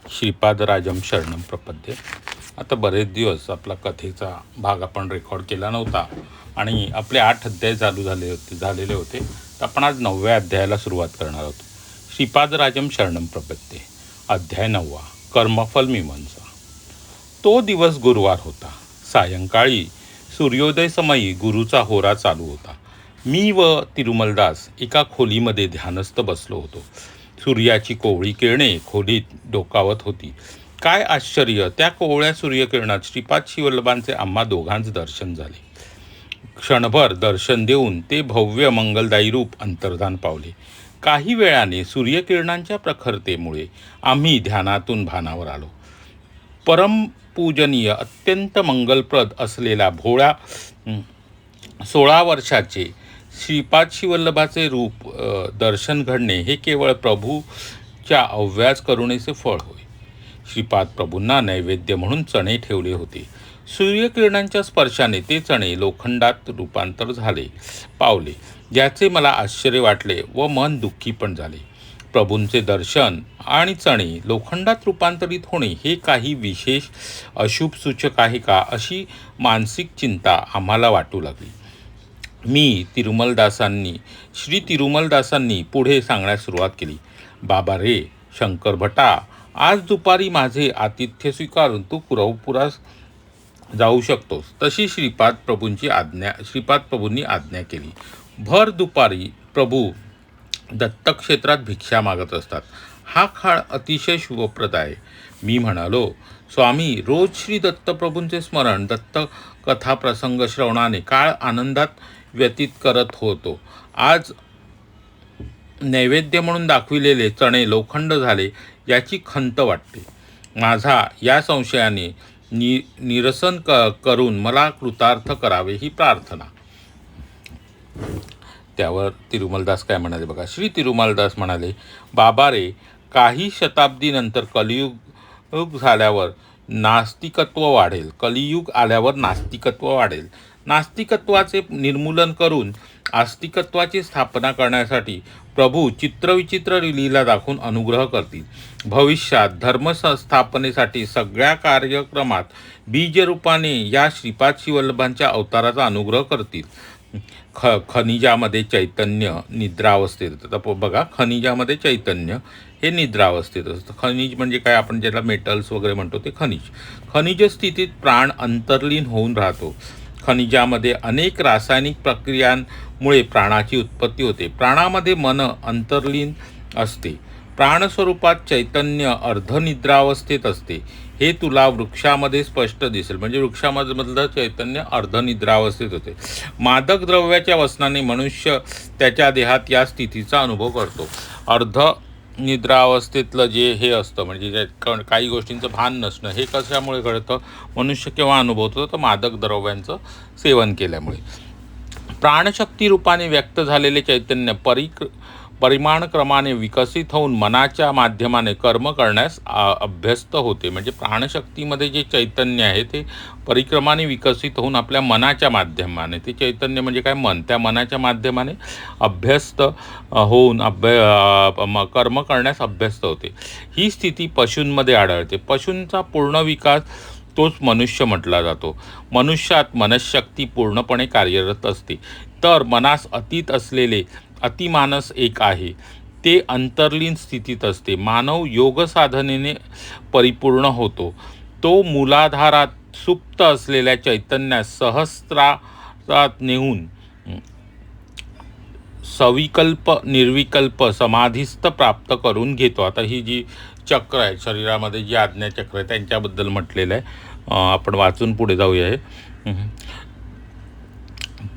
श्रीपादराजम शरणम प्रपद्ये. आता बरेच दिवस आपला कथेचा भाग आपण रेकॉर्ड केला नव्हता आणि आपले 8 अध्याय झालेले होते. तर आपण आज 9व्या अध्यायाला सुरुवात करणार आहोत. श्रीपादराजम शरणम प्रपद्ये, अध्याय 9. कर्मफल मीमांसा. तो दिवस गुरुवार होता. सायंकाळी सूर्योदय समयी गुरुचा होरा चालू होता. मी व तिरुमलदास एका खोलीमध्ये ध्यानस्थ बसलो होतो. सूर्याची कोवळी किरणे खोलीत डोकावत होती. काय आश्चर्य, त्या कोवळ्या सूर्यकिरणात श्रीपाद श्रीवल्लभांचे आम्हा दोघांच दर्शन झाले. क्षणभर दर्शन देऊन ते भव्य मंगलदायी रूप अंतर्धान पावले. काही वेळाने सूर्यकिरणांच्या प्रखरतेमुळे आम्ही ध्यानातून भानावर आलो. परमपूजनीय अत्यंत मंगलप्रद असलेला भोळा 16 वर्षाचे श्रीपाद श्रीवल्लभाचे रूप दर्शन घडणे हे केवळ प्रभूच्या अव्याज करुणेचे फळ होय. श्रीपाद प्रभूंना नैवेद्य म्हणून चणे ठेवले होते. सूर्यकिरणांच्या स्पर्शाने ते चणे लोखंडात रूपांतर पावले, ज्याचे मला आश्चर्य वाटले व मन दुःखी पण झाले. प्रभूंचे दर्शन आणि चणे लोखंडात रूपांतरित होणे हे काही विशेष अशुभ सूचक आहे का, अशी मानसिक चिंता आम्हाला वाटू लागली. श्री तिरुमलदासांनी पुढे सांगण्यास सुरुवात केली. बाबा रे शंकर भटा, आज दुपारी माझे आतिथ्य स्वीकारून तू कुरवपुरास जाऊ शकतोस. तशी श्रीपाद प्रभूंनी आज्ञा केली. भर दुपारी प्रभू दत्तक्षेत्रात भिक्षा मागत असतात. हा काळ अतिशय शुभप्रद आहे. मी म्हणालो, स्वामी, रोज श्री दत्तप्रभूंचे स्मरण, दत्त कथा प्रसंग श्रवणाने काळ आनंदात व्यतीत करत होतो. आज नैवेद्य म्हणून दाखविलेले चणे लोखंड झाले याची खंत वाटते. माझा या संशयाने निरसन करून मला कृतार्थ करावे ही प्रार्थना. त्यावर तिरुमलदास काय म्हणाले बघा. श्री तिरुमलदास म्हणाले, बाबा रे, काही शताब्दीनंतर कलियुग झाल्यावर नास्तिकत्व वाढेल. कलियुग आल्यावर नास्तिकत्व वाढेल. नास्तिकत्वाचे निर्मूलन करून आस्तिकत्वाची स्थापना करण्यासाठी प्रभू चित्रविचित्र लीला दाखवून अनुग्रह करतील. भविष्यात धर्मस्थापनेसाठी सगळ्या कार्यक्रमात बीजरूपाने या श्रीपाद श्रीवल्लभांच्या अवताराचा अनुग्रह करतील. खनिजामध्ये चैतन्य निद्रावस्थेत असतं. बघा, खनिजामध्ये चैतन्य हे निद्रावस्थेत असतं. खनिज म्हणजे काय, आपण ज्याला मेटल्स वगैरे म्हणतो ते खनिज. खनिज स्थितीत प्राण अंतर्लीन होऊन राहतो. खनिजामध्ये अनेक रासायनिक प्रक्रियांमुळे प्राणाची उत्पत्ती होते. प्राणामध्ये मन अंतर्लीन असते. प्राणस्वरूपात चैतन्य अर्धनिद्रावस्थेत असते. हे तुला वृक्षामध्ये स्पष्ट दिसेल. म्हणजे वृक्षामधलं चैतन्य अर्धनिद्रावस्थेत होते. मादक द्रव्याच्या व्यसनाने मनुष्य त्याच्या देहात या स्थितीचा अनुभव करतो. अर्धनिद्रावस्थेतलं जे हे असतं, म्हणजे काही गोष्टींचं भान नसणं, हे कशामुळे घडतं, मनुष्य केव्हा अनुभवतो, तर मादक द्रव्यांचं सेवन केल्यामुळे. प्राणशक्ती रूपाने व्यक्त झालेले चैतन्य परिमाणक्रमाने विकसित होऊन मनाच्या माध्यमाने कर्म करण्यास अभ्यस्त होते. म्हणजे प्राणशक्तीमध्ये जे चैतन्य आहे ते परिक्रमाने विकसित होऊन आपल्या मनाच्या माध्यमाने, ते चैतन्य म्हणजे काय, मन, त्या मनाच्या माध्यमाने अभ्यस्त होऊन कर्म करण्यास अभ्यस्त होते. ही स्थिती पशूंमध्ये आढळते. पशूंचा पूर्ण विकास तोच मनुष्य म्हटला जातो. मनुष्यात मनशक्ती पूर्णपणे कार्यरत असते. तर मनास अतीत असलेले अतिमानस एक आहे. ते अंतर्लीन स्थितीत असते. मानव योग साधनेने परिपूर्ण होतो. तो मूलाधारात सुप्त असलेल्या चैतन्यास सहस्रात नेऊन सविकल्प निर्विकल्प समाधीस्थ प्राप्त करून घेतो. आता ही जी चक्र आहे शरीरामध्ये, जी आज्ञाचक्र आहे, त्यांच्याबद्दल म्हटलेलं आहे. आपण वाचून पुढे जाऊया. हे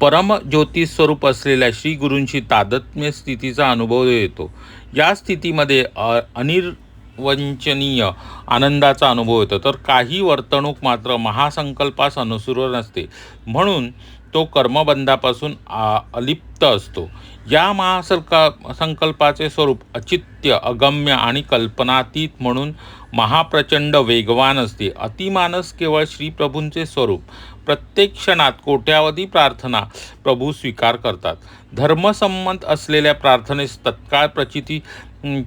परम ज्योतिष स्वरूप असलेल्या श्री गुरूंशी तादात्म्य स्थितीचा अनुभव येतो. या स्थितीमध्ये अनिर्वचनीय आनंदाचा अनुभव येतो. तर काही वर्तणूक मात्र महासंकल्पास अनुसरून असते. म्हणून तो कर्मबंधापासून अलिप्त सुप्त असतो. या संकल्पाचे स्वरूप अचित्य, अगम्य आणि कल्पनातीत म्हणून महाप्रचंड वेगवान असते. अतिमानस केवळ श्रीप्रभूंचे स्वरूप. प्रत्येक क्षणात कोट्यावधी प्रार्थना प्रभू स्वीकार करतात. धर्मसंमत असलेल्या प्रार्थनेस तत्काळ प्रचिती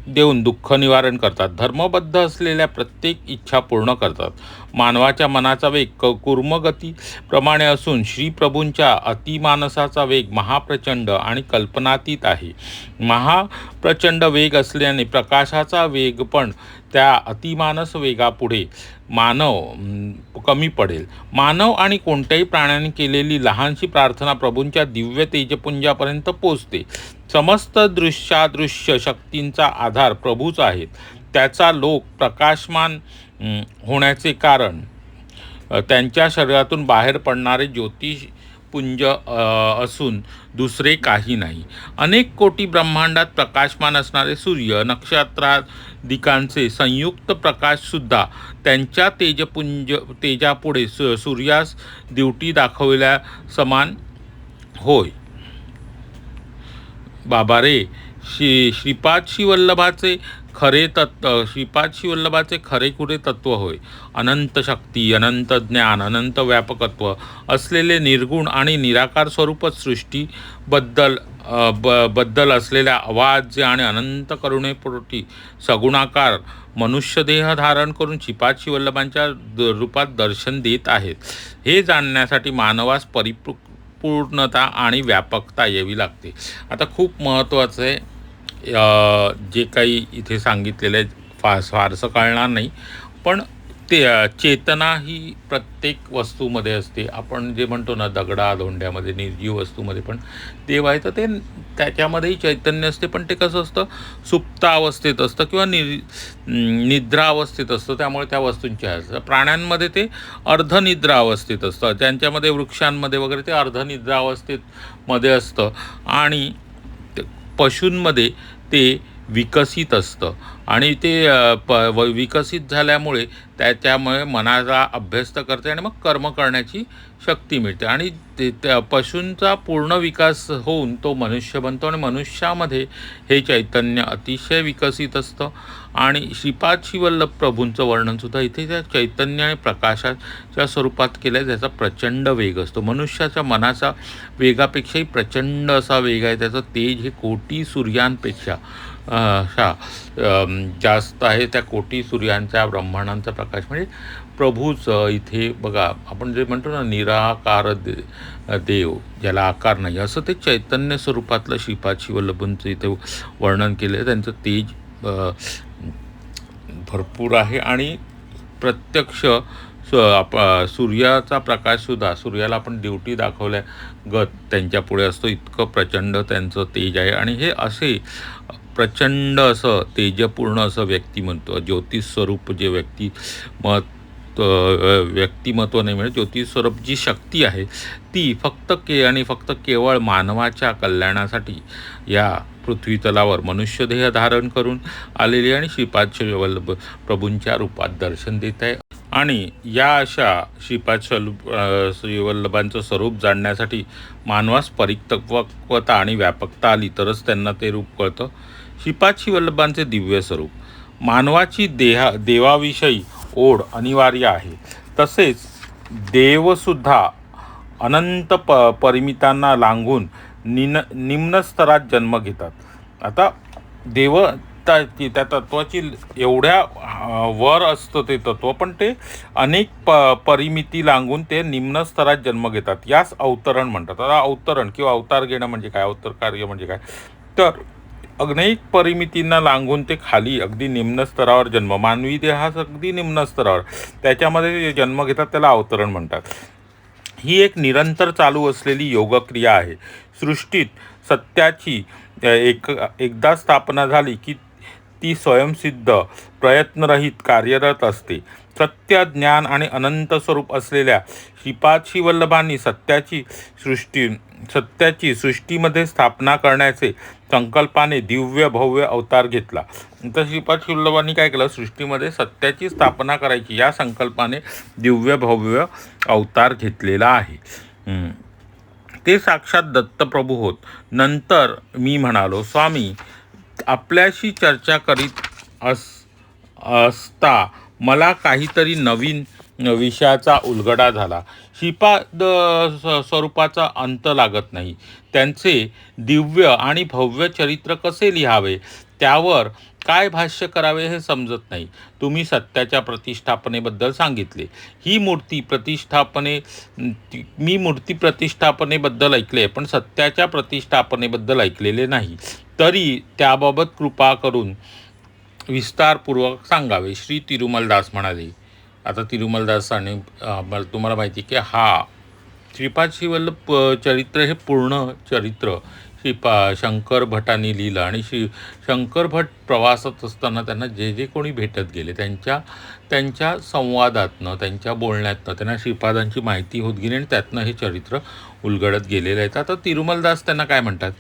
देऊन दुःख निवारण करतात. धर्मबद्ध असलेल्या प्रत्येक इच्छा पूर्ण करतात. मानवाच्या मनाचा वेग कूर्मगतीप्रमाणे असून श्रीप्रभूंच्या अतिमानसाचा वेग महाप्रचंड आणि कल्पनातीत आहे. महाप्रचंड वेग असल्याने प्रकाशाचा वेग पण त्या अतिमानस वेगापुढे कमी पडेल. मानव आणि कोणत्याही प्राण्याने केलेली लहानशी प्रार्थना प्रभूंच्या दिव्य तेजपुंजापर्यंत पोचते. समस्त दृश्यादृश्य शक्तींचा आधार प्रभूच आहेत. त्याचा लोक प्रकाशमान होण्याचे कारण त्यांच्या शरीरातून बाहेर पडणारे ज्योतिषपुंज असून दुसरे काही नाही. अनेक कोटी ब्रह्मांडात प्रकाशमान असणारे सूर्य, नक्षत्रादिकांचे संयुक्त प्रकाशसुद्धा त्यांच्या तेजापुढे सूर्यास दिवटी दाखविल्या समान होय. बाबा रे, श्रीपाद श्रीवल्लभाचे खरे खुरे तत्व होय. अनंत शक्ती, अनंत ज्ञान, अनंत व्यापकत्व असलेले निर्गुण आणि निराकार स्वरूपच बद्दल असलेल्या अवाज्य आणि अनंत करुणेपोटी सगुणाकार मनुष्यदेह धारण करून श्रीपाद श्रीवल्लभांच्या रूपात दर्शन देत आहेत. हे जाणण्यासाठी मानवास पूर्णता आणि व्यापकता यावी लागते. आता खूप महत्त्वाचं आहे जे काही इथे सांगितलेलं आहे. फारसं कळणार नाही, पण ते चेतना ही प्रत्येक वस्तूमध्ये असते. आपण जे म्हणतो ना, दगडाधोंड्यामध्ये, निर्जीव वस्तूमध्ये पण देव आहे, तर ते त्याच्यामध्येही चैतन्य असते. पण ते कसं असतं, सुप्त अवस्थेत असतं किंवा निद्रा अवस्थेत असतं. त्यामुळे त्या वस्तूंची आहे. प्राण्यांमध्ये ते अर्धनिद्रा अवस्थेत असतं. त्यांच्यामध्ये वृक्षांमध्ये वगैरे ते अर्धनिद्रा अवस्थेमध्ये असतं. आणि पशूंमध्ये ते विकसित असतं. आणि ते विकसित झाल्यामुळे त्याच्यामुळे मनाचा अभ्यस्त करते आणि मग कर्म करण्याची शक्ती मिळते. आणि त्या पशूंचा पूर्ण विकास होऊन तो मनुष्य बनतो. आणि मनुष्यामध्ये हे चैतन्य अतिशय विकसित असतं. आणि श्रीपाद श्रीवल्लभ प्रभूंचं वर्णनसुद्धा इथे त्या चैतन्य आणि प्रकाशाच्या स्वरूपात केलं आहे. त्याचा प्रचंड वेग असतो. मनुष्याच्या मनाचा वेगापेक्षाही प्रचंड असा वेग आहे. त्याचं तेज हे कोटी सूर्यांपेक्षा जास्त आहे. त्या कोटी सूर्यांच्या ब्रह्मांडांचा प्रकाश म्हणजे प्रभूच इथे बघा. आपण जे म्हणतो ना, निराकार देव, ज्याला आकार नाही, असं ते चैतन्य स्वरूपातलं श्रीपाद श्रीवल्लभांचं इथे वर्णन केलं आहे. त्यांचं तेज भरपूर आहे. आणि प्रत्यक्ष सूर्याचा प्रकाशसुद्धा, सूर्याला आपण ड्युटी दाखवल्यागत त्यांच्यापुढे असतो. इतकं प्रचंड त्यांचं तेज आहे. आणि हे असे प्रचंड असं तेजपूर्ण असं व्यक्तिमत्व, ज्योतिस्वरूप जे व्यक्तिमत्व नाही म्हणजे ज्योतिस्वरूप जी शक्ती आहे ती फक्त केवळ मानवाच्या कल्याणासाठी या पृथ्वीतलावर मनुष्यदेह धारण करून आलेली आणि श्रीपाद श्रीवल्लभ प्रभूंच्या रूपात दर्शन देत आहे. आणि या अशा श्रीपाद श्रीवल्लभांचं स्वरूप जाणण्यासाठी मानवास परिपक्वता आणि व्यापकता आली तरच त्यांना ते रूप कळतं. श्रीपाद श्रीवल्लभांचे दिव्य स्वरूप. मानवाची देवाविषयी ओढ अनिवार्य आहे. तसेच देवसुद्धा अनंत परिमितांना लांघून निम्न स्तरात जन्म घेतात. आता देव त्या तत्वाची एवढ्या वर असतं ते तत्व, पण ते अनेक परिमिती लांघून ते निम्न स्तरात जन्म घेतात. यास अवतरण म्हणतात. आता अवतरण किंवा अवतार घेणं म्हणजे काय, अवतार कार्य म्हणजे काय, तर अनेक परिमितींना लांघून ते खाली अगदी निम्न स्तरावर जन्म, मानवी देहास अगदी निम्न स्तरावर त्याच्यामध्ये जन्म घेतात, त्याला अवतरण म्हणतात. ही एक निरंतर चालू असलेली योगक्रिया आहे. सृष्टीत सत्याची एकदा स्थापना झाली की ती स्वयंसिद्ध, प्रयत्नरहित कार्यरत असते. सत्य, ज्ञान आणि अनंत स्वरूप असलेल्या श्रीपाद श्रीवल्लभांनी सत्याची सृष्टीमध्ये स्थापना करण्याचे संकल्पाने दिव्य भव्य अवतार घेतला. तर श्रीपाद श्रीवल्लभांनी काय केलं, सृष्टीमध्ये सत्याची स्थापना करायची या संकल्पाने दिव्य भव्य अवतार घेतलेला आहे. ते साक्षात दत्तप्रभू होत. नंतर मी म्हणालो, स्वामी, आपल्याशी चर्चा करीत असता मला काहीतरी नवीन विषयाचा उलगडा झाला. श्रीपाद स्वरूपाचा अंत लागत नाही. त्यांचे दिव्य आणि भव्य चरित्र कसे लिहावे, त्यावर काय भाष्य करावे हे समजत नाही. तुम्ही सत्याच्या प्रतिष्ठापनेबद्दल सांगितले. ही मी मूर्ती प्रतिष्ठापनेबद्दल ऐकले, पण सत्याच्या प्रतिष्ठापनेबद्दल ऐकलेले नाही. तरी त्याबाबत कृपा करून विस्तारपूर्वक सांगावे. श्री तिरुमलदास म्हणाले. आता तिरुमलदासाने तुम्हाला माहिती की श्रीपाद श्रीवल्लभ चरित्र हे पूर्ण चरित्र शंकर भटांनी लिहिलं. आणि शंकर भट प्रवासात असताना त्यांना जे जे कोणी भेटत गेले त्यांच्या संवादातनं, त्यांच्या बोलण्यातनं त्यांना श्रीपादांची माहिती होत गेली आणि त्यातनं हे चरित्र उलगडत गेलेलं आहे. आता तिरुमलदास त्यांना काय म्हणतात?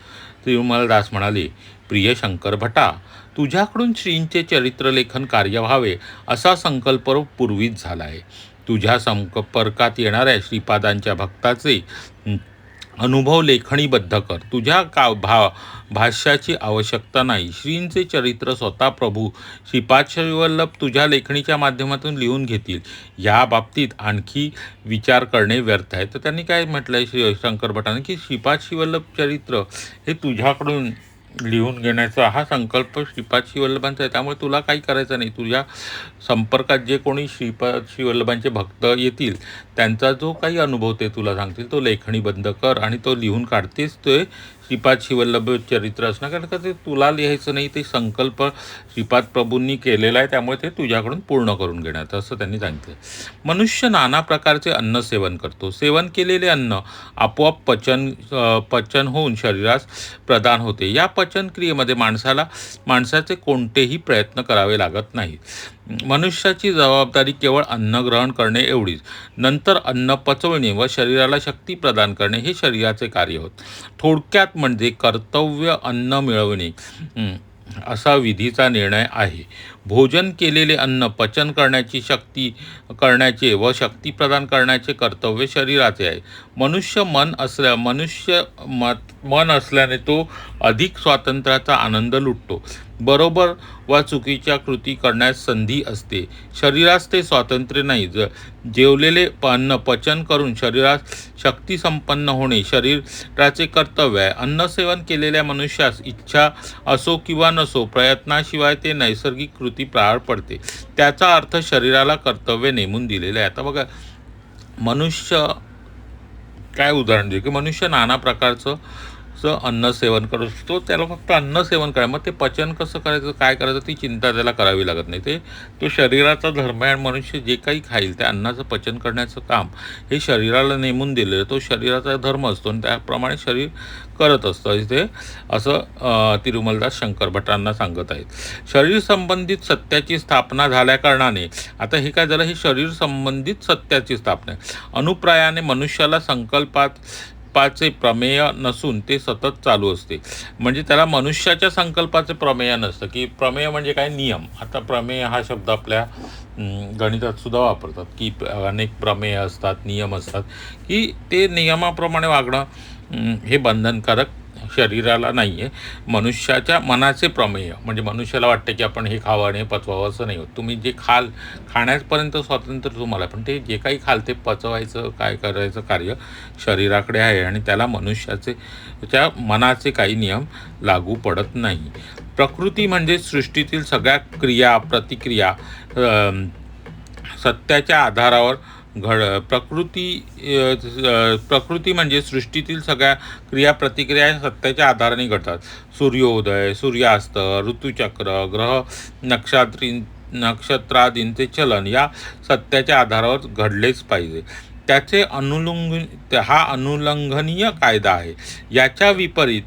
तिरुमलदास म्हणाले, प्रिय शंकर भटा, तुझ्याकडून श्रींचे चरित्रलेखन कार्य व्हावे असा संकल्प पूर्वीच झाला आहे. तुझ्या संपर्कात येणाऱ्या श्रीपादांच्या भक्ताचे अनुभव लेखणीबद्ध कर. तुझ्या भाष्याची आवश्यकता नाही. श्रींचे चरित्र स्वतः प्रभू श्रीपाद श्रीवल्लभ तुझ्या लेखणीच्या माध्यमातून लिहून घेतील. या बाबतीत आणखी विचार करणे व्यर्थ आहे. तर त्यांनी काय म्हटलं आहे शंकर भटांनी की श्रीपाद श्रीवल्लभ चरित्र हे तुझ्याकडून लिहून घेण्याचा हा संकल्प श्रीपाद श्रीवल्लभांचा आहे. त्यामुळे तुला काही करायचं नाही. तुझ्या संपर्कात जे कोणी श्रीपाद श्रीवल्लभांचे भक्त येतील त्यांचा जो काही अनुभव ते तुला सांगतील तो लेखणीबद्ध कर आणि तो लिहून काढतेच ते श्रीपाद श्रीवल्लभ चरित्र असणार. कारण का ते तुला लिहायचं नाही, ते संकल्प श्रीपाद प्रभूंनी केलेला आहे. त्यामुळे ते तुझ्याकडून पूर्ण करून घेण्यात असं त्यांनी सांगितलं. मनुष्य नाना प्रकारचे अन्न सेवन करतो. सेवन केलेले अन्न आपोआप पचन होऊन शरीरास प्रदान होते. या पचनक्रियेमध्ये माणसाचे कोणतेही प्रयत्न करावे लागत नाही. मनुष्याची जबाबदारी केवळ अन्न ग्रहण करणे एवढीच. नंतर अन्न पचवणे व शरीराला शक्ती प्रदान करणे हे शरीराचे कार्य होत. थोडक्यात म्हणजे कर्तव्य अन्न मिळवणे असा विधीचा निर्णय आहे. भोजन केलेले अन्न पचन करण्याचे व शक्ती प्रदान करण्याचे कर्तव्य शरीराचे आहे. मनुष्य मन असल्याने तो अधिक स्वातंत्र्याचा आनंद लुटतो. बरोबर वा चुकीच्या कृती करण्यास संधी असते. शरीरास ते स्वातंत्र्य नाही. जेवलेले अन्न पचन करून शरीरास शक्ती संपन्न होणे शरीराचे कर्तव्य आहे. अन्नसेवन केलेल्या मनुष्यास इच्छा असो किंवा नसो प्रयत्नाशिवाय ते नैसर्गिक कृती पार पडते. त्याचा अर्थ शरीराला कर्तव्य नेमून दिलेले आहे. आता बघा, मनुष्य काय उदाहरण देऊ की मनुष्य नाना प्रकारचं अन्न सेवन करू शकतो. त्याला फक्त अन्न सेवन करायचं, मग ते पचन कसं करायचं, काय करायचं ती चिंता त्याला करावी लागत नाही. तो शरीराचा धर्म आहे. मनुष्य जे काही खाईल त्या अन्नाचं पचन करण्याचं काम हे शरीराला नेमून दिलेलं, तो शरीराचा धर्म असतो आणि त्याप्रमाणे शरीर करत असतं. इथे असं तिरुमलदास शंकर भटांना सांगत आहेत. शरीर संबंधित सत्याची स्थापना झाल्याकारणाने आता हे काय झालं, हे शरीर संबंधित सत्याची स्थापना आहे. अनुप्रायाने मनुष्याला संकल्पाचे प्रमेय नसून ते सतत चालू असते. म्हणजे त्याला मनुष्याच्या संकल्पाचे प्रमेय नसतं. की प्रमेय म्हणजे काय, नियम. आता प्रमेय हा शब्द आपल्या गणितात सुद्धा वापरतात की अनेक प्रमेय असतात, नियम असतात की ते नियमाप्रमाणे वागणं हे बंधनकारक शरीराला नाही आहे. मनुष्याच्या मनाचे प्रमेय म्हणजे मनुष्याला वाटते की आपण हे खावं आणि हे पचवावं असं नाही होत. तुम्ही जे खाण्यापर्यंत स्वातंत्र्य तुम्हाला, पण ते जे काही खाल ते पचवायचं काय करायचं कार्य शरीराकडे आहे आणि त्याला त्या मनाचे काही नियम लागू पडत नाही. प्रकृती म्हणजे सृष्टीतील सगळ्या क्रिया प्रतिक्रिया सत्याच्या आधारावर प्रकृती म्हणजे सृष्टीतील सगळ्या क्रिया प्रतिक्रिया सत्याच्या आधाराने घडतात. सूर्योदय, सूर्यास्त, ऋतुचक्र, ग्रह नक्षत्रादींचे चलन या सत्याच्या आधारावर घडलेच पाहिजे. हा अनुल्लंघनीय कायदा आहे. याच्या विपरीत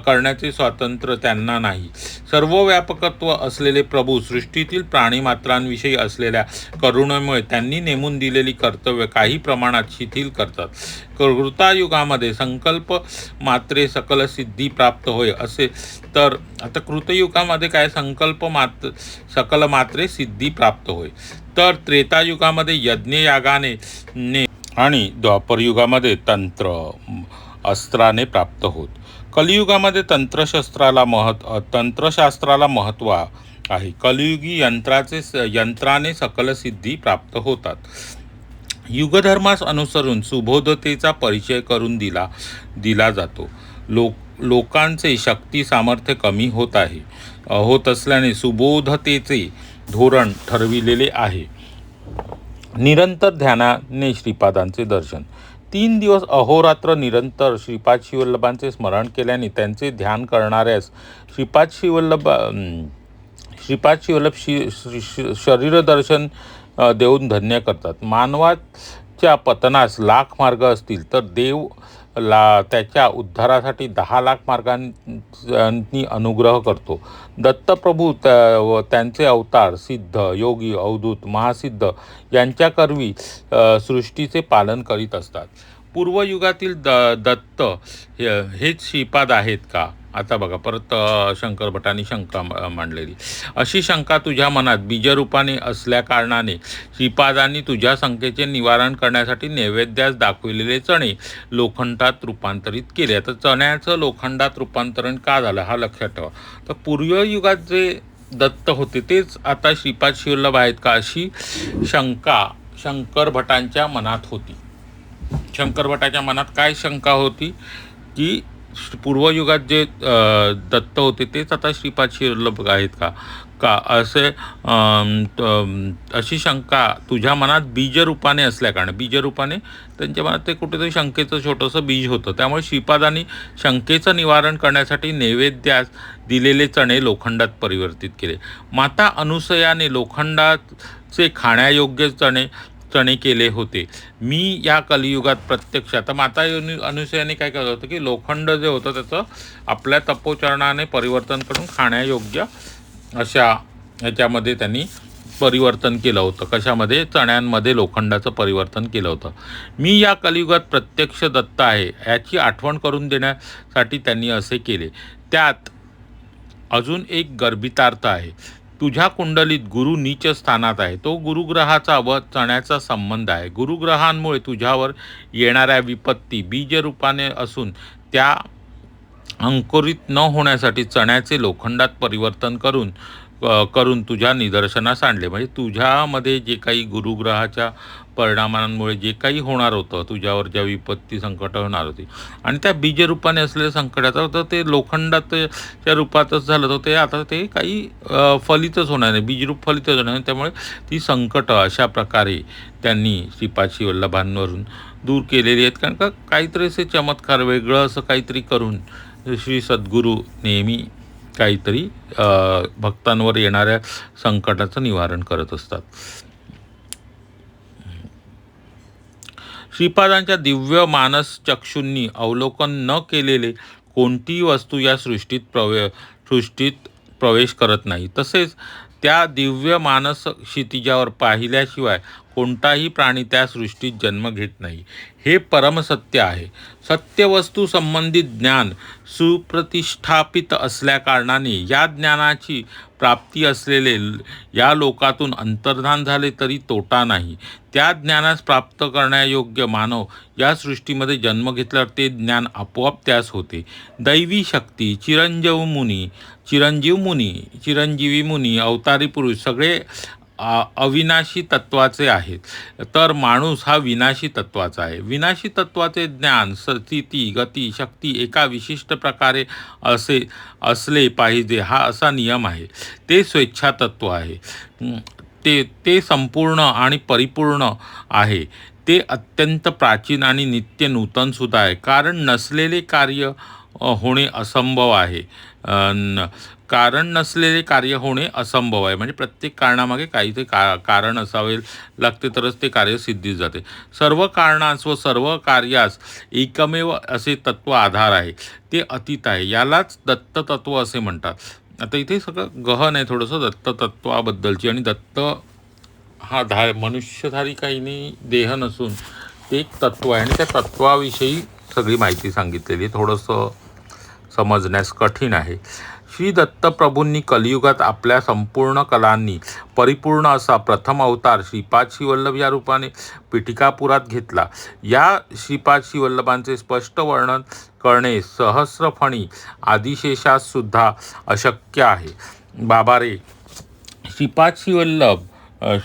करण्याचे स्वातंत्र्य त्यांना नाही. सर्वव्यापकत्व असलेले प्रभू सृष्टीतील प्राणीमात्रांविषयी असलेल्या करुणेमुळे त्यांनी नेमून दिलेली कर्तव्य काही प्रमाणात शिथिल करतात. कृतायुगामध्ये संकल्प मात्रे सकल सिद्धी प्राप्त होय असे तर आता कृतयुगामध्ये काय सकल मात्रे सिद्धी प्राप्त होय, तर त्रेतायुगामध्ये यज्ञयागाने आणि द्वापरयुगामध्ये तंत्र अस्त्राने प्राप्त होत. कलियुगामध्ये तंत्रशास्त्राला महत्त्व आहे. कलियुगी यंत्राने सकल सिद्धी प्राप्त होतात. युगधर्मास अनुसरून सुबोधतेचा परिचय करून दिला जातो. लोकांचे शक्ती सामर्थ्य कमी होत असल्याने सुबोधतेचे धोरण ठरविलेले आहे. निरंतर ध्यानाने श्रीपादांचे दर्शन. 3 दिवस अहोरात्र निरंतर श्रीपाद श्रीवल्लभांचे स्मरण केल्याने त्यांचे ध्यान करणाऱ्यास श्रीपाद श्रीवल्लभ शरीर दर्शन देऊन धन्य करतात. मानवाच्या पतनास लाख मार्ग असतील तर देव त्याच्या उद्धारासाठी 10 लाख मार्गांनी अनुग्रह करतो. दत्तप्रभू त्यांचे अवतार सिद्ध, योगी, अवधूत, महासिद्ध यांच्याकरवी सृष्टीचे पालन करीत असतात. पूर्वयुगातील दत्त हेच श्रीपाद आहेत का? आता बघा, परत शंकर भटांनी शंका मांडलेली. अशी शंका तुझ्या मनात बीजरूपाने असल्याकारणाने श्रीपादांनी तुझ्या शंकेचे निवारण करण्यासाठी नैवेद्यास दाखविलेले चणे लोखंडात रूपांतरित केले. आता चण्याचं लोखंडात रूपांतरण का झालं हा लक्षात ठेवा. तर पूर्वयुगात जे दत्त होते तेच आता श्रीपाद श्रीवल्लभ आहेत का, अशी शंका शंकर भटांच्या मनात होती. शंकर भटाच्या मनात काय शंका होती की पूर्वयुगात जे दत्त होते तेच आता श्रीपाद श्रीवल्लभ आहेत का असे अशी शंका तुझ्या मनात बीजरूपाने असल्याकारणे, बीजरूपाने त्यांच्या मनात ते कुठेतरी शंकेचं छोटंसं बीज होतं. त्यामुळे श्रीपादांनी शंकेचं निवारण करण्यासाठी नैवेद्यास दिलेले चणे लोखंडात परिवर्तित केले. माता अनुसयाने लोखंडाचे खाण्यायोग्य चणे केले होते. मी या कलियुगात प्रत्यक्ष, आता माता अनुसयाने काय केलं होतं की लोखंड जे होतं त्याचं आपल्या तपोचरणाने परिवर्तन करून खाण्यायोग्य अशा ह्याच्यामध्ये त्यांनी परिवर्तन केलं होतं. कशामध्ये? चण्यांमध्ये लोखंडाचं परिवर्तन केलं होतं. मी या कलियुगात प्रत्यक्ष दत्त आहे याची आठवण करून देण्यासाठी त्यांनी असे केले. त्यात अजून एक गर्भितार्थ आहे. तुझ्या कुंडलीत गुरु नीच स्थानात आहे. तो गुरुग्रहाचा व चण्याचा संबंध आहे. गुरुग्रहांमुळे तुझ्यावर येणाऱ्या विपत्ती बीजरूपाने असून त्या अंकुरित न होण्यासाठी चण्याचे लोखंडात परिवर्तन करून तुझ्या निदर्शनास आणले. म्हणजे तुझ्यामध्ये जे काही गुरुग्रहाच्या परिणामांमुळे जे काही होणार होतं, तुझ्यावर ज्या विपत्ती संकट होणार होती आणि त्या बीजरूपाने असलेल्या संकटाचं तर ते लोखंडाच्या रूपातच झालं तर ते आता ते काही फलितच होणार नाही, बीजरूप फलितच होणार नाही. त्यामुळे ती संकट अशा प्रकारे त्यांनी श्रीपाद श्रीवल्लभांवरून दूर केलेली आहेत. कारण का काहीतरी असे चमत्कार वेगळं असं काहीतरी करून श्री सद्गुरू नेहमी काहीतरी भक्तांवर येणाऱ्या संकटाचं निवारण करत असतात. श्रीपादांच्या दिव्य मानस चक्षूंनी अवलोकन न केलेले कोणतीही वस्तू या सृष्टीत प्रवेश करत नाही. तसेच त्या दिव्य मानस क्षितिजावर पाहिल्याशिवाय कोणताही प्राणी त्या सृष्टीत जन्म घेत नाही. हे परमसत्य आहे. सत्यवस्तू संबंधित ज्ञान सुप्रतिष्ठापित असल्याकारणाने या ज्ञानाची प्राप्ती असलेले या लोकातून अंतर्धान झाले तरी तोटा नाही. त्या ज्ञानास प्राप्त करण्यायोग्य मानव या सृष्टीमध्ये जन्म घेतल्यावर ते ज्ञान आपोआप त्यास होते. दैवी शक्ती, चिरंजीवी मुनी, अवतारी पुरुष सगळे अविनाशी तत्वाचे आहेत, तर माणूस हा विनाशी तत्वाचा आहे. विनाशी तत्वाचे ज्ञान, स्थिती, गती, शक्ती एका विशिष्ट प्रकारे असले पाहिजे हा असा नियम आहे. ते स्वेच्छा तत्व आहे. ते संपूर्ण आणि परिपूर्ण आहे. ते अत्यंत प्राचीन आणि नित्य नूतनसुद्धा आहे. कारण नसलेले कार्य होणे असंभव आहे. म्हणजे प्रत्येक कारणामागे काहीतरी कारण असावे लागते तरच ते कार्य सिद्धीस जाते. सर्व कारणास व सर्व कार्यास एकमेव असे तत्व आधार आहे. ते अतीत आहे. यालाच दत्ततत्व असे म्हणतात. आता इथे सगळं गहन आहे थोडंसं दत्ततत्वाबद्दलची. आणि दत्त हा मनुष्यधारी काही नाही, देह नसून ते एक तत्व आहे आणि त्या तत्वाविषयी सगळी माहिती सांगितलेली. थोडंसं समजण्यास कठीण आहे. श्री दत्तप्रभूंनी कलियुगात आपल्या संपूर्ण कलांनी परिपूर्ण असा प्रथम अवतार श्रीपाद श्रीवल्लभ या रूपाने पिठिकापुरात घेतला. या श्रीपाद श्रीवल्लभांचे स्पष्ट वर्णन करणे सहस्रफणी आदिशेषास सुद्धा अशक्य आहे. बाबा रे, श्रीपाद श्रीवल्लभ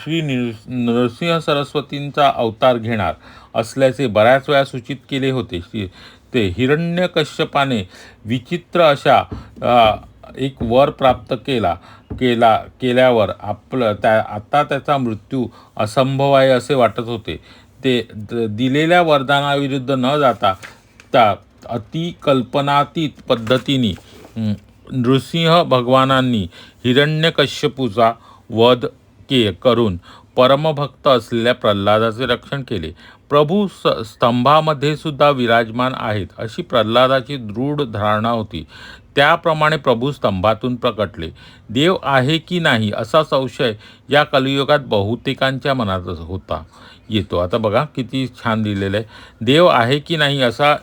श्री नरसिंह सरस्वतींचा अवतार घेणार असल्याचे बऱ्याच वेळा सूचित केले होते. ते हिरण्यकश्यपाने विचित्र अशा एक वर प्राप्त केल्यावर आता त्याचा मृत्यू असंभव आहे असे वाटत होते. ते दिलेल्या वरदानाविरुद्ध न जाता त्या अतिकल्पनातीत पद्धतीने नृसिंह भगवानांनी हिरण्यकश्यपूचा वध करून परमभक्त असलेल्या प्रल्हादाचे रक्षण केले. प्रभू स्तंभामध्ये सुद्धा विराजमान आहेत अशी प्रल्हादाची दृढ धारणा होती. त्याप्रमाणे प्रभू स्तंभातून प्रकटले. देव आहे की नाही असा संशय या कलियुगात बहुतेकांच्या मनात येतो. आता बघा किती छान लिहिलेलं आहे. देव आहे की नाही असा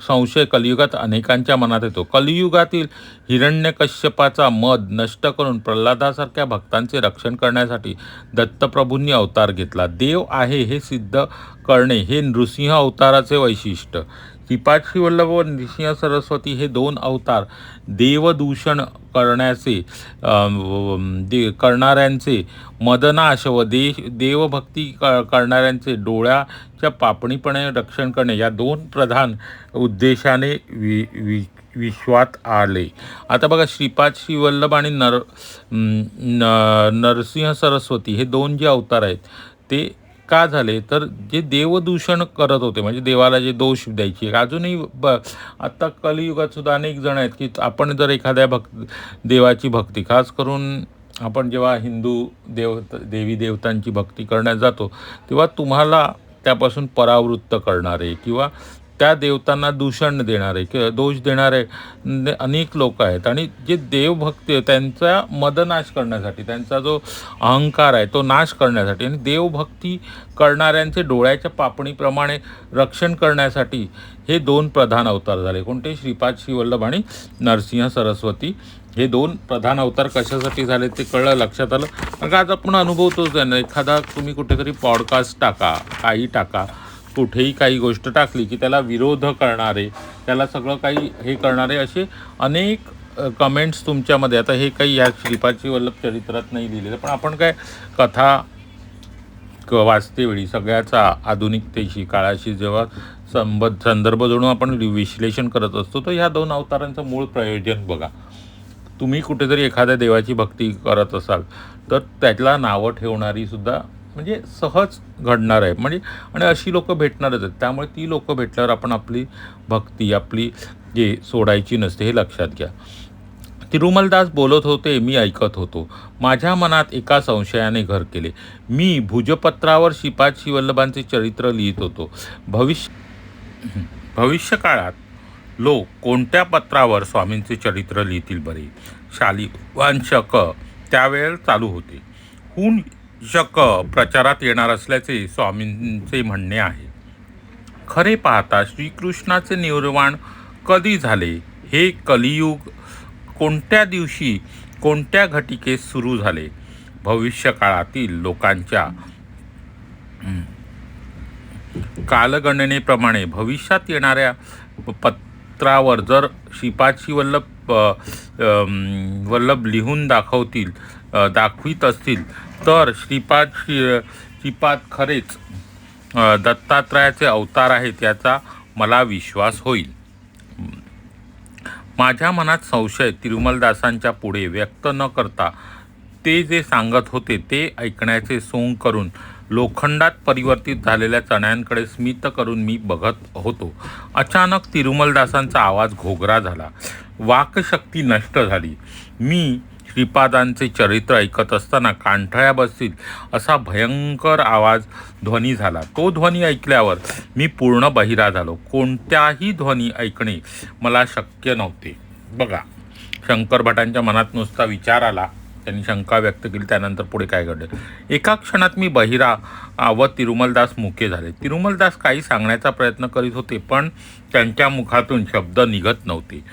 संशय कलियुगात अनेकांच्या मनात येतो. कलियुगातील हिरण्यकश्यपाचा मद नष्ट करून प्रल्हादासारख्या भक्तांचे रक्षण करण्यासाठी दत्तप्रभूंनी अवतार घेतला. देव आहे हे सिद्ध करणे हे नृसिंह अवताराचे वैशिष्ट्य. श्रीपाद श्रीवल्लभ व नृसिंह सरस्वती हे दोन अवतार देवदूषण करणाऱ्यांचे मदनाश व देवभक्ती करणाऱ्यांचे डोळ्याच्या पापणीपणे रक्षण करणे या दोन प्रधान उद्देशाने विश्वात आले. आता बघा, श्रीपाद श्रीवल्लभ आणि नरसिंह सरस्वती हे दोन जे अवतार आहेत ते का झाले, तर जे देवदूषण करत होते, म्हणजे देवाला जे दोष द्यायचे. अजूनही आत्ता कलियुगात सुद्धा अनेक जण आहेत की आपण जर एखाद्या देवाची भक्ती, खास करून आपण जेव्हा हिंदू देवी देवतांची भक्ती करण्यात जातो तेव्हा तुम्हाला त्यापासून परावृत्त करणारे किंवा त्या देवतांना दूषण देणारे किंवा दोष देणारे अनेक लोक आहेत. आणि जे देवभक्ती त्यांचा मदनाश करण्यासाठी, त्यांचा जो अहंकार आहे तो नाश करण्यासाठी आणि देवभक्ती करणाऱ्यांचे डोळ्याच्या पापणीप्रमाणे रक्षण करण्यासाठी हे दोन प्रधान अवतार झाले. कोणते? श्रीपाद श्रीवल्लभ आणि नरसिंह सरस्वती हे दोन प्रधान अवतार कशासाठी झाले ते कळलं, लक्षात आलं. कारण आज आपण अनुभवतोच आहे ना, एखादा तुम्ही कुठेतरी पॉडकास्ट टाका, काही टाका, कुठेही काही गोष्ट टाकली की त्याला विरोध करणारे, त्याला सगळं काही हे करणारे असे अनेक कमेंट्स तुमच्यामध्ये. आता हे काही या श्रीपाद श्रीवल्लभ चरित्रात नाही लिहिलेलं, पण आपण काय कथा वाचते वेळी सगळ्याचा आधुनिकतेशी, काळाशी जेव्हा संदर्भ जोडून आपण विश्लेषण करत असतो, तर ह्या दोन अवतारांचं मूळ प्रयोजन बघा. तुम्ही कुठेतरी एखाद्या देवाची भक्ती करत असाल तर त्याला नावं ठेवणारी सुद्धा म्हणजे सहज घडणार आहे, म्हणजे आणि अशी लोकं भेटणारच आहेत. त्यामुळे ती लोकं भेटल्यावर आपण आपली भक्ती जे सोडायची नसते हे लक्षात घ्या. तिरुमलदास बोलत होते, मी ऐकत होतो. माझ्या मनात एका संशयाने घर केले. मी भुजपत्रावर श्रीपाद श्रीवल्लभांचे चरित्र लिहित होतो. भविष्यकाळात लोक कोणत्या पत्रावर स्वामींचे चरित्र लिहितील बरे? शालिवाहन शक त्यावेळेस चालू होते. हून शक प्रचारात येणार असल्याचे स्वामींचे म्हणणे आहे. खरे पाहता श्रीकृष्णाचे निर्वाण कधी झाले, हे कलियुग कोणत्या दिवशी कोणत्या घटिकेस सुरू झाले? भविष्यकाळातील लोकांच्या कालगणनेप्रमाणे भविष्यात येणाऱ्या पत्रावर जर श्रीपाद वल्लभ लिहून दाखवित असतील तर श्रीपाद खरेच दत्तात्रयाचे अवतार आहेत याचा मला विश्वास होईल. माझ्या मनात संशय तिरुमलदासांच्या पुढे व्यक्त न करता ते जे सांगत होते ते ऐकण्याचे सोंग करून लोखंडात परिवर्तित झालेल्या चण्यांकडे स्मित करून मी बघत होतो. अचानक तिरुमलदासांचा आवाज घोगरा झाला. वाकशक्ती नष्ट झाली. मी श्रीपादांचे चरित्र ऐकत असताना कांठळ्या बसतील असा भयंकर आवाज ध्वनी झाला. तो ध्वनी ऐकल्यावर मी पूर्ण बहिरा झालो. कोणत्याही ध्वनी ऐकणे मला शक्य नव्हते. बघा, शंकर भटांच्या मनात नुसता विचार आला त्यांनी शंका व्यक्त केली. त्यानंतर पुढे काय घडले? एका क्षणात मी बहिरा व तिरुमलदास मुके झाले. तिरुमलदास काही सांगण्याचा प्रयत्न करीत होते, पण त्यांच्या मुखातून शब्द निघत नव्हते.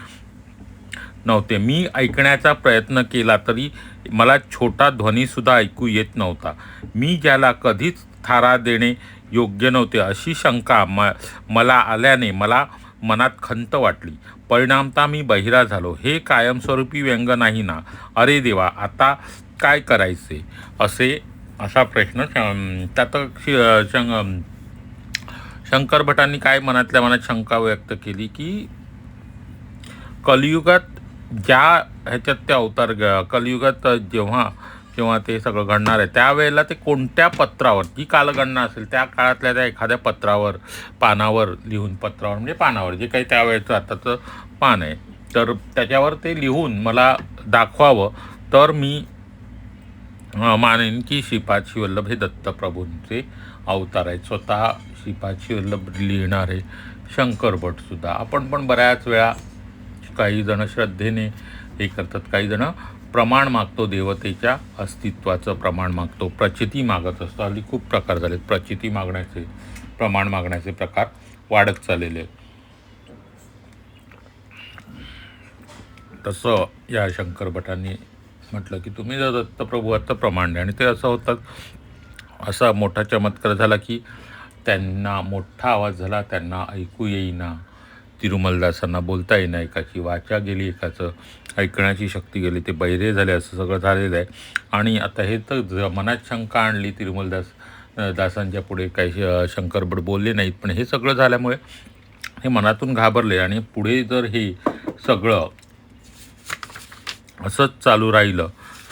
मी ऐकण्याचा प्रयत्न केला तरी मला छोटा ध्वनीसुद्धा ऐकू येत नव्हता. मी ज्याला कधीच थारा देणे योग्य नव्हते अशी शंका मला आल्याने मला मनात खंत वाटली. परिणामतः मी बहिरा झालो. हे कायमस्वरूपी व्यंग नाही ना? अरे देवा, आता काय करायचे? असा प्रश्न त्यात शंकर भटांनी काय मनातल्या मनात शंका व्यक्त केली की कलियुगात ज्या ह्याच्यात ते अवतार कलियुगात जेव्हा ते सगळं घडणार आहे त्यावेळेला ते कोणत्या पत्रावर, जी कालगणना असेल त्या काळातल्या त्या एखाद्या पानावर म्हणजे पानावर जे काही त्यावेळेचं आताचं पान आहे तर त्याच्यावर ते लिहून मला दाखवावं, तर मी मानेन की श्रीपाद श्रीवल्लभ हे दत्तप्रभूंचे अवतार आहेत. स्वतः श्रीपाद श्रीवल्लभ लिहिणारे शंकर भटसुद्धा. आपण पण बऱ्याच वेळा काही जण श्रद्धेने हे करतात, काही जण प्रमाण मागतो, देवतेच्या अस्तित्वाचं प्रमाण मागतो, प्रचिती मागत असतो. हल्ली खूप प्रकार झालेत प्रचिती मागण्याचे, प्रमाण मागण्याचे प्रकार वाढत चाललेले. तसं या शंकर भटांनी म्हटलं की तुम्ही जर दत्तप्रभूचं प्रमाण द्या. आणि ते असं होतं, असा मोठा चमत्कार झाला की त्यांना मोठा आवाज झाला, त्यांना ऐकू येईना, तिरुमलदासांना बोलता येईना, एकाची वाचा गेली, एकाचं ऐकण्याची शक्ती गेली, ते बहिरे झाले, असं सगळं झालेलं आहे. आणि आता हे तर मनात शंका आणली दासांच्या पुढे, काही शंकरभट बोलले नाहीत, पण हे सगळं झाल्यामुळे हे मनातून घाबरले. आणि पुढे जर हे सगळं असंच चालू राहिलं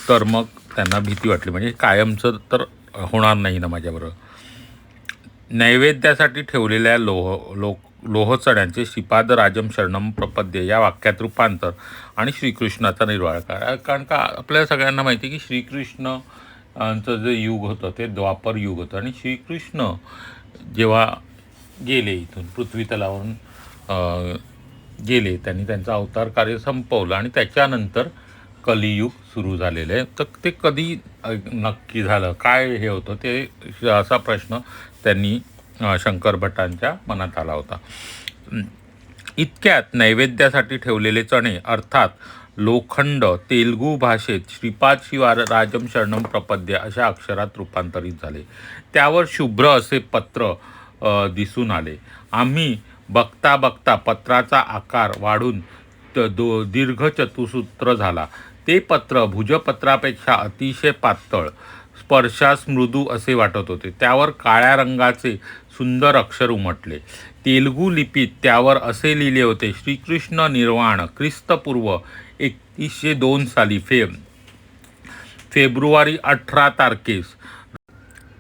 तर मग त्यांना भीती वाटली, म्हणजे कायमचं तर होणार नाही ना माझ्याबरोबर. नैवेद्यासाठी ठेवलेल्या लोहचड्यांचे श्रीपाद राजम शरणम प्रपद्य या वाक्यात रूपांतर आणि श्रीकृष्णाचा निर्वाळ. कारण का आपल्या सगळ्यांना माहिती आहे की श्रीकृष्णचं जे युग होतं ते द्वापर युग होतं. आणि श्रीकृष्ण जेव्हा गेले इथून पृथ्वी तलावरून गेले, त्यांनी त्यांचं अवतार कार्य संपवलं आणि त्याच्यानंतर कलियुग सुरू झालेलं आहे. तर ते कधी नक्की झालं, काय हे होतं ते, असा प्रश्न त्यांनी शंकर भटांच्या मनात आला होता. इतक्यात नैवेद्यासाठी ठेवलेले चणे अर्थात लोखंड तेलुगू भाषेत श्रीपाद राजम शरणम प्रपद्य अशा अक्षरात रूपांतरित झाले. त्यावर शुभ्र असे पत्र दिसून आले. आम्ही बघता बघता पत्राचा आकार वाढून दीर्घ चतुसूत्र झाला. ते पत्र भुजपत्रापेक्षा अतिशय पातळ, स्पर्शास मृदू असे वाटत होते. त्यावर काळ्या रंगाचे सुंदर अक्षर उमटले. तेलुगू लिपीत त्यावर असे लिहिले होते: श्रीकृष्ण निर्वाण, ख्रिस्तपूर्व 3102 साली फेब्रुवारी 18 तारखेस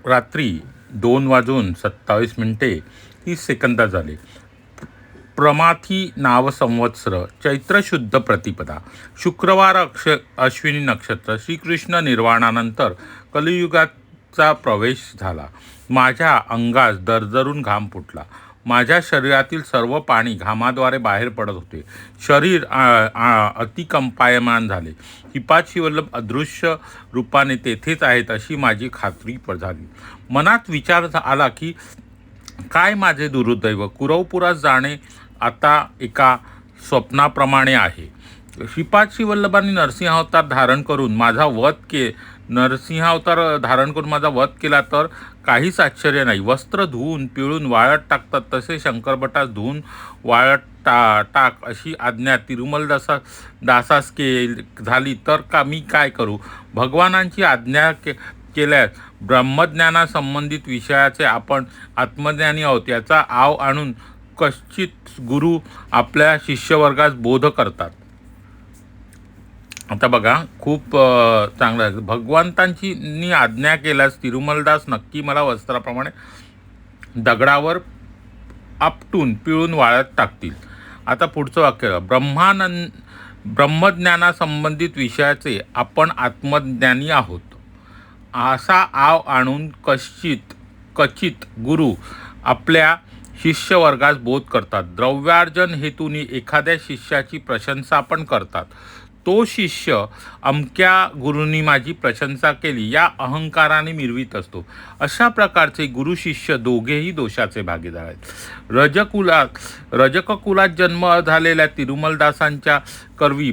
रात्री 2:27 झाले. प्रमाथी नाव संवत्सर चैत्र शुद्ध प्रतिपदा, शुक्रवार, अश्विनी नक्षत्र. श्रीकृष्ण निर्वाणानंतर कलियुगाचा प्रवेश झाला. माझ्या अंगास दरदरून घाम फुटला. माझ्या शरीरातील सर्व पाणी घामाद्वारे बाहेर पडत होते. शरीर अतिकंपायमान झाले. श्रीपाद श्रीवल्लभ अदृश्य रूपाने तेथेच आहेत अशी माझी खात्री झाली. मनात विचार आला की काय माझे दुर्दैव, कुरवपुरात जाणे आता एका स्वप्नाप्रमाणे आहे. श्रीपाद श्रीवल्लभांनी नरसिंहावतार धारण करून माझा वध केला तर काहीच आश्चर्य नाही. वस्त्र धुवून पिळून वाळत टाकतात तसे शंकरभटास धुवून वाळत टाक अशी आज्ञा दासास झाली तर मी काय करू? भगवानांची आज्ञा केल्यास ब्रह्मज्ञानासंबंधित विषयाचे आपण आत्मज्ञानी आहोत याचा आव आणून कश्चित गुरु आपल्या शिष्यवर्गास बोध करतात. आता बघा, खूप चांगलं आहे. भगवंतांची आज्ञा केल्यास तिरुमलदास नक्की मला वस्त्राप्रमाणे दगडावर आपटून पिळून वाळत टाकतील. आता पुढचं वाक्य, ब्रह्मज्ञानासंबंधित विषयाचे आपण आत्मज्ञानी आहोत असा आव आणून कचित गुरु आपल्या शिष्यवर्गास बोध करतात. द्रव्यार्जन हेतूने एखाद्या शिष्याची प्रशंसा पण करतात. तो शिष्य अमक्या गुरूंनी माझी प्रशंसा केली या अहंकाराने मिरवीत असतो. अशा प्रकारचे गुरु शिष्य दोघेही दोषाचे भागीदार आहेत. रजककुलात जन्म झालेल्या तिरुमलदासांच्या करवी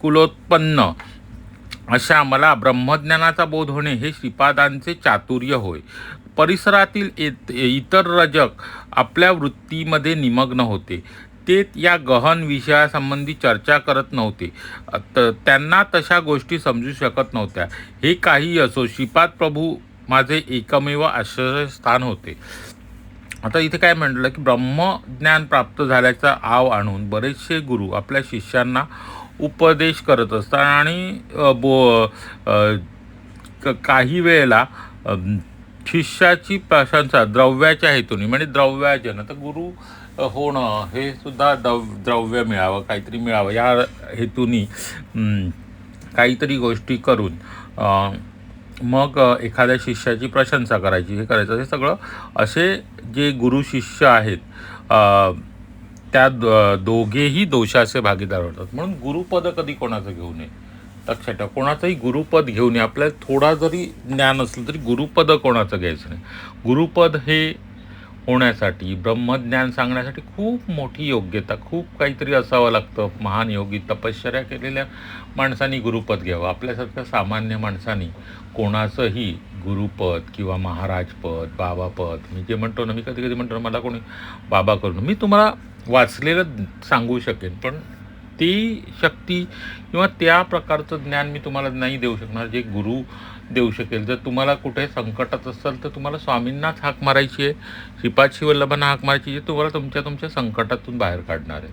कुलोत्पन्न अशा मला ब्रह्मज्ञानाचा बोध होणे हे श्रीपादांचे चातुर्य होय. परिसरातील इतर रजक आपल्या वृत्तीमध्ये निमग्न होते. ते या गहन विषयासंबंधी चर्चा करत नव्हते. त्यांना तशा गोष्टी समजू शकत नव्हत्या. हे काही असो, श्रीपाद प्रभू माझे एकमेव आश्रयस्थान होते. आता इथे काय म्हटलं की ब्रह्मज्ञान प्राप्त झाल्याचा आव आणून बरेचसे गुरु आपल्या शिष्यांना उपदेश करत असतात आणि काही वेळेला शिष्याची प्रशंसा द्रव्याच्या हेतूने म्हणजे द्रव्याजन, तर गुरु होणं हे सुद्धा द्रव्य मिळावं, काहीतरी मिळावं या हेतूने काहीतरी गोष्टी करून मग एखाद्या शिष्याची प्रशंसा करायची, हे करायचं, हे सगळं असे जे गुरु शिष्य आहेत त्या दोघेही दोषाचे भागीदार होतात. म्हणून गुरुपद कधी कोणाचं घेऊ नये, लक्षात ठेवा. कोणाचंही गुरुपद घेऊ नये. आपल्याला थोडा जरी ज्ञान असलं तरी गुरुपद कोणाचं घ्यायचं नाही. गुरुपद हे होण्यासाठी, ब्रह्मज्ञान सांगण्यासाठी खूप मोठी योग्यता, खूप काहीतरी असावं लागतं. महान योगी, तपश्चर्या केलेल्या माणसांनी गुरुपद घ्यावं. आपल्यासारख्या सामान्य माणसांनी कोणाचंही गुरुपद किंवा महाराजपद, बाबापद, मी जे म्हणतो ना, मी कधी कधी म्हणतो मला कोणी बाबा करून, मी तुम्हाला वाचलेलं सांगू शकेन, पण ती शक्ती किंवा त्या प्रकारचं ज्ञान मी तुम्हाला नाही देऊ शकणार जे गुरु देऊ शकेल. जर तुम्हाला कुठे संकटात असाल तर तुम्हाला स्वामींनाच हाक मारायची आहे, श्रीपाद श्रीवल्लभांना हाक मारायची आहे, तुम्हाला तुमच्या संकटातून बाहेर काढणार आहे.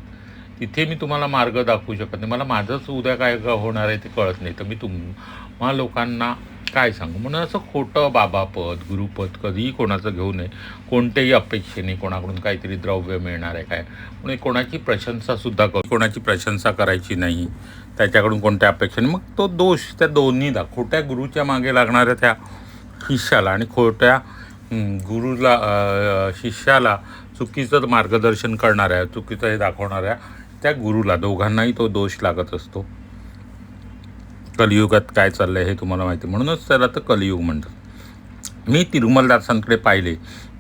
तिथे मी तुम्हाला मार्ग दाखवू शकत नाही. मला माझंच उद्या काय होणार आहे ते कळत नाही, तर मी तुम्हा लोकांना काय सांगू. म्हणून असं खोटं बाबापद, गुरुपद कधीही कोणाचं घेऊ नये, कोणत्याही अपेक्षेने. कोणाकडून काहीतरी द्रव्य मिळणार आहे काय म्हणून कोणाची प्रशंसासुद्धा कोणाची प्रशंसा करायची नाही, त्याच्याकडून कोणत्या अपेक्षेने. मग तो दोष त्या दोन्हीला, खोट्या गुरुच्या मागे लागणाऱ्या त्या शिष्याला आणि खोट्या गुरुला शिष्याला चुकीचं मार्गदर्शन करणाऱ्या, चुकीचं हे दाखवणाऱ्या त्या गुरुला, दोघांनाही तो दोष लागत असतो. कलियुगात काय चाललं आहे हे तुम्हाला माहिती, म्हणूनच त्याला तर कलियुग म्हणतात. मी तिरुमलदासांकडे पाहिले.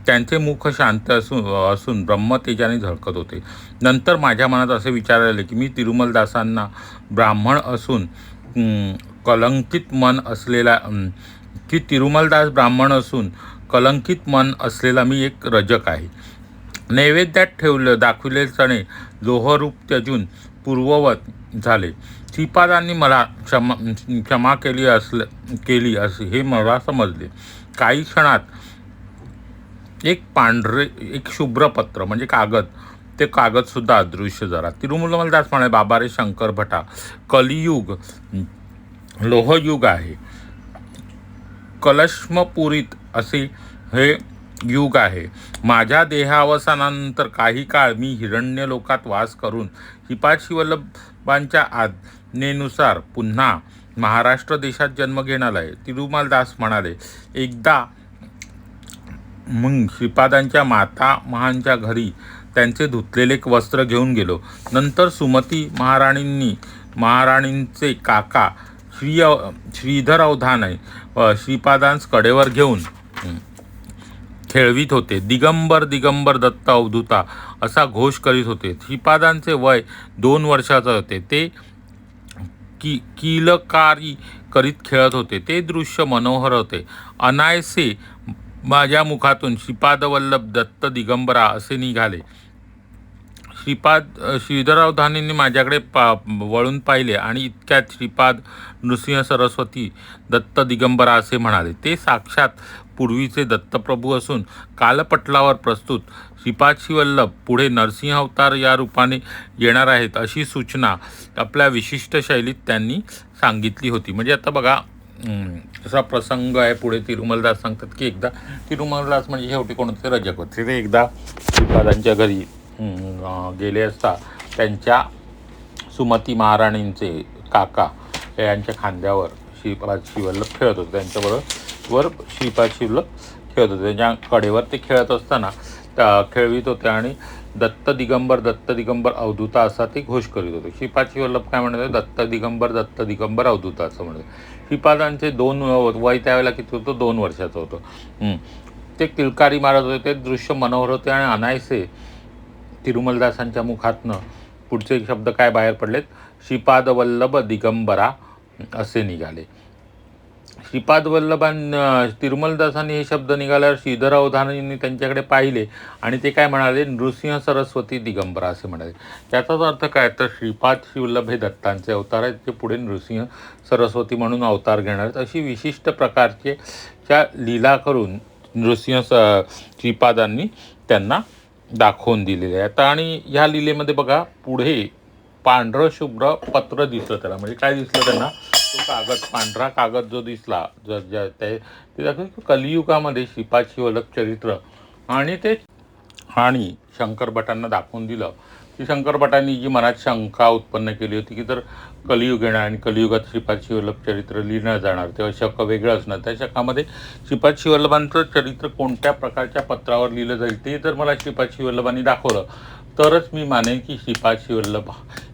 त्यांचे मुख शांत असून ब्रह्मतेजाने झळकत होते. नंतर माझ्या मनात असे विचार आले की मी तिरुमलदासांना ब्राह्मण असून कलंकित मन असलेला की तिरुमलदास ब्राह्मण असून कलंकित मन असलेला मी एक रजक आहे. नैवेद्यात दाखविले चणे लोहरूप त्यजून पूर्ववत झाले. श्रीपादांनी मला क्षमा केली असे हे मला समजले. काही क्षणात एक शुभ्र पत्र म्हणजे कागद, ते कागदसुद्धा अदृश्य झाला. तिरुमलदास म्हणाले, बाबा रे शंकर भटा, कलियुग लोहयुग आहे, कलश्मपुरीत असे हे युग आहे. माझ्या देहावसानानंतर काही काळ मी हिरण्य लोकात वास करून श्रीपाद श्रीवल्लभांच्या आज्ञेनुसार पुन्हा महाराष्ट्र देशात जन्म घेणार आहे. तिरुमलदास म्हणाले, एकदा मग श्रीपादांच्या माता महांच्या घरी त्यांचे धुतलेले एक वस्त्र घेऊन गेलो. नंतर सुमती महाराणींचे काका श्रीधर अवधाने श्रीपादांस कडेवर घेऊन खेळवीत होते. दिगंबर दिगंबर दत्त अवधूता असा घोष करीत होते. श्रीपादांचे वय 2 वर्षाचे होते. ते किलकारी करीत खेळत होते. ते दृश्य मनोहर होते. अनायसे माझ्या मुखातून श्रीपादवल्लभ दत्त दिगंबरा असे निघाले. श्रीधरावधानींनी माझ्याकडे वळून पाहिले आणि इतक्यात श्रीपाद नृसिंह सरस्वती दत्त दिगंबरा असे म्हणाले. ते साक्षात पूर्वीचे दत्तप्रभू असून कालपटलावर प्रस्तुत श्रीपाद श्रीवल्लभ पुढे नरसिंह अवतार या रूपाने येणार आहेत अशी सूचना आपल्या विशिष्ट शैलीत त्यांनी सांगितली होती. म्हणजे आता बघा असा प्रसंग आहे. पुढे तिरुमलदास सांगतात की एकदा तिरुमलदास म्हणजे शेवटी कोणते रजक होते, ते एकदा श्रीपादांच्या घरी गेले असता त्यांच्या सुमती महाराणींचे काका यांच्या खांद्यावर श्रीपाद श्रीवल्लभ खेळत होते. त्यांच्याबरोबर श्रीपाद श्रीवल्लभ खेळत होते. त्यांच्या कडेवर ते खेळत असताना खेळवीत होते आणि दत्त दिगंबर अवधूता असा ते घोष करीत होते. श्रीपाद श्रीवल्लभ काय म्हणत होते? दत्त दिगंबर अवधूता असं म्हणत. श्रीपादांचे 2 वय त्यावेळेला किती होतं? 2 वर्षाचं होतं. ते किलकारी मारत होते. ते दृश्य मनोहर होते आणि अनायसे तिरुमलदासांच्या मुखातनं पुढचे शब्द काय बाहेर पडलेत? श्रीपाद वल्लभ दिगंबरा असे निघाले. श्रीपाद तिरुमलदासांनी हे शब्द निघाल्यावर श्रीधर अवधानींनी त्यांच्याकडे पाहिले आणि ते काय म्हणाले? नृसिंह सरस्वती दिगंबरा असे म्हणाले. त्याचाच अर्थ काय? तर श्रीपाद श्रीवल्लभ हे दत्तांचे अवतार आहेत, ते पुढे नृसिंह सरस्वती म्हणून अवतार घेणार आहेत. अशी विशिष्ट प्रकारचे च्या लीला करून श्रीपादांनी त्यांना दाखवून दिलेले आहे. आता आणि ह्या लीलेमध्ये बघा पुढे पांढरं शुभ्र पत्र दिसलं त्याला. म्हणजे काय दिसलं त्यांना? तो कागद, पांढरा कागद जो दिसला, ते दाखवलं कलियुगामध्ये श्रीपाद श्रीवल्लभ चरित्र आणि ते आणि शंकर भटांना दाखवून दिलं की शंकर भटांनी जी मनात शंका उत्पन्न केली होती की जर कलियुग येणार आणि कलियुगात श्रीपाद श्रीवल्लभ चरित्र लिहिलं जाणार तेव्हा शक वेगळं असणार. त्या शकामध्ये श्रीपाद श्रीवल्लभांचं चरित्र कोणत्या प्रकारच्या पत्रावर लिहिलं जाईल ते जर मला श्रीपाद श्रीवल्लभांनी दाखवलं तरच मी मानेन की श्रीपाद श्रीवल्लभ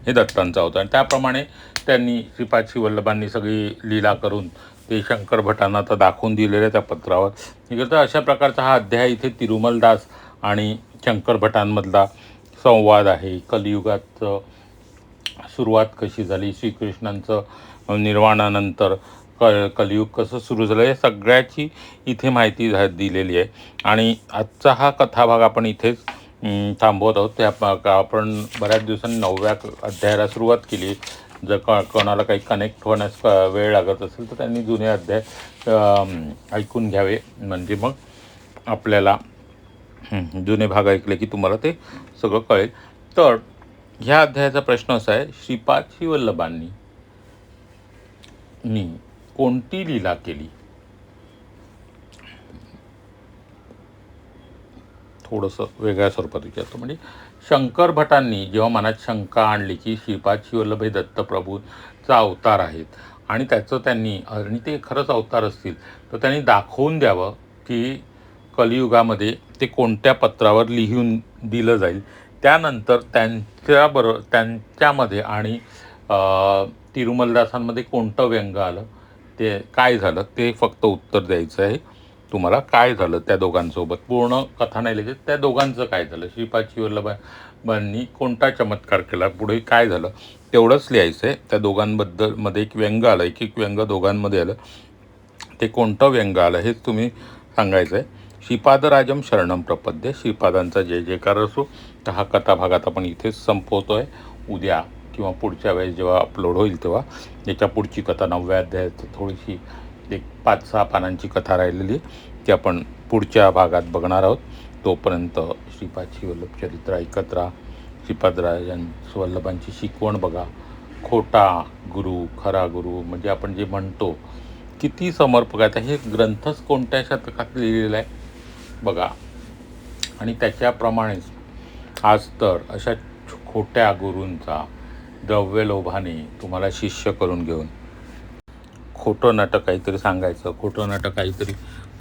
हे दत्तांचा होता. आणि त्याप्रमाणे त्यांनी श्रीपाद श्रीवल्लभांनी सगळी लीला करून ते शंकर भटांना आता दाखवून दिलेलं त्या पत्रावर. तर अशा प्रकारचा हा अध्याय इथे तिरुमलदास आणि शंकर भटांमधला संवाद आहे. कलियुगाचं सुरुवात कशी झाली, श्रीकृष्णांचं निर्वाणानंतर कलियुग कसं सुरू झालं, या सगळ्याची इथे माहिती दिलेली आहे. आणि आजचा हा कथाभाग आपण इथेच थांबवत आहोत. त्या आपण बऱ्याच दिवसांनी 9व्या अध्यायाला सुरुवात केली. जर कोणाला काही कनेक्ट होण्यास वेळ लागत असेल तर त्यांनी जुने अध्याय ऐकून घ्यावे, म्हणजे मग आपल्याला जुने भाग ऐकले की तुम्हाला ते सगळं कळेल. तर ह्या अध्यायाचा प्रश्न असा आहे, श्रीपाद श्रीवल्लभांनी कोणती लीला केली? थोडंसं वेगळ्या स्वरूपात विचारतो. म्हणजे शंकर भटांनी जेव्हा मनात शंका आणली की श्रीपाद श्रीवल्लभ हे दत्तप्रभूचा अवतार आहेत आणि त्याचं त्यांनी, आणि ते खरंच अवतार असतील तर त्यांनी दाखवून द्यावं की कलियुगामध्ये ते कोणत्या पत्रावर लिहून दिलं जाईल. त्यानंतर त्यांच्यामध्ये आणि तिरुमलदासांमध्ये कोणतं व्यंग आलं, ते काय झालं, ते फक्त उत्तर द्यायचं आहे तुम्हाला. काय झालं त्या दोघांसोबत, पूर्ण कथा नाही लिहायची, त्या दोघांचं काय झालं, श्रीपाद श्रीवल्लभांनी कोणता चमत्कार केला, पुढे काय झालं, तेवढंच लिहायचं आहे. त्या दोघांबद्दल मध्ये एक व्यंग आलं, एक व्यंग दोघांमध्ये आलं, ते कोणतं व्यंग आलं हेच तुम्ही सांगायचं आहे. श्रीपादराजम शरणम प्रपद्य, श्रीपादांचा जय जयकार असो. तर हा कथाभागात आपण इथेच संपवतो आहे. उद्या किंवा पुढच्या वेळेस जेव्हा अपलोड होईल तेव्हा याच्या पुढची कथा 9व्या अध्यायाची थोडीशी एक 5-6 पानांची कथा राहिलेली ती आपण पुढच्या भागात बघणार आहोत. तोपर्यंत श्रीपाद श्रीवल्लभ चरित्र ऐकत राहा. श्रीपादराजांची शिकवण बघा. खोटा गुरु, खरा गुरु, म्हणजे आपण जे म्हणतो किती समर्पक आहे. हे ग्रंथच कोणत्या शतकात लिहिलेलं आहे बघा. आणि त्याच्याप्रमाणेच आज तर अशा खोट्या गुरूंचा द्रव्यलोभाने तुम्हाला शिष्य करून घेऊन खोटं नाटक काहीतरी सांगायचं, खोटं नाटक काहीतरी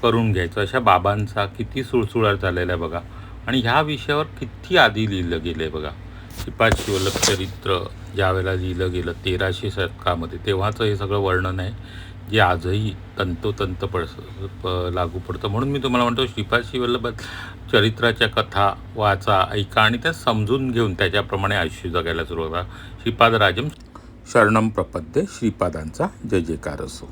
करून घ्यायचं, अशा बाबांचा किती सुळसुळाट झालेला आहे बघा. आणि ह्या विषयावर किती आधी लिहिलं गेलं आहे बघा. श्रीपाद श्रीवल्लभ चरित्र ज्यावेळेला लिहिलं गेलं 1300 शतकामध्ये, तेव्हाचं हे सगळं वर्णन आहे जे आजही तंतोतंत लागू पडतं. म्हणून मी तुम्हाला म्हणतो श्रीपाद श्रीवल्लभ चरित्राच्या कथा वाचा, ऐका आणि त्या समजून घेऊन त्याच्याप्रमाणे आयुष्य जगायला सुरुवात करा. श्रीपादराजम शरणम प्रपद्ये, श्रीपादांचा जय जयकार असो.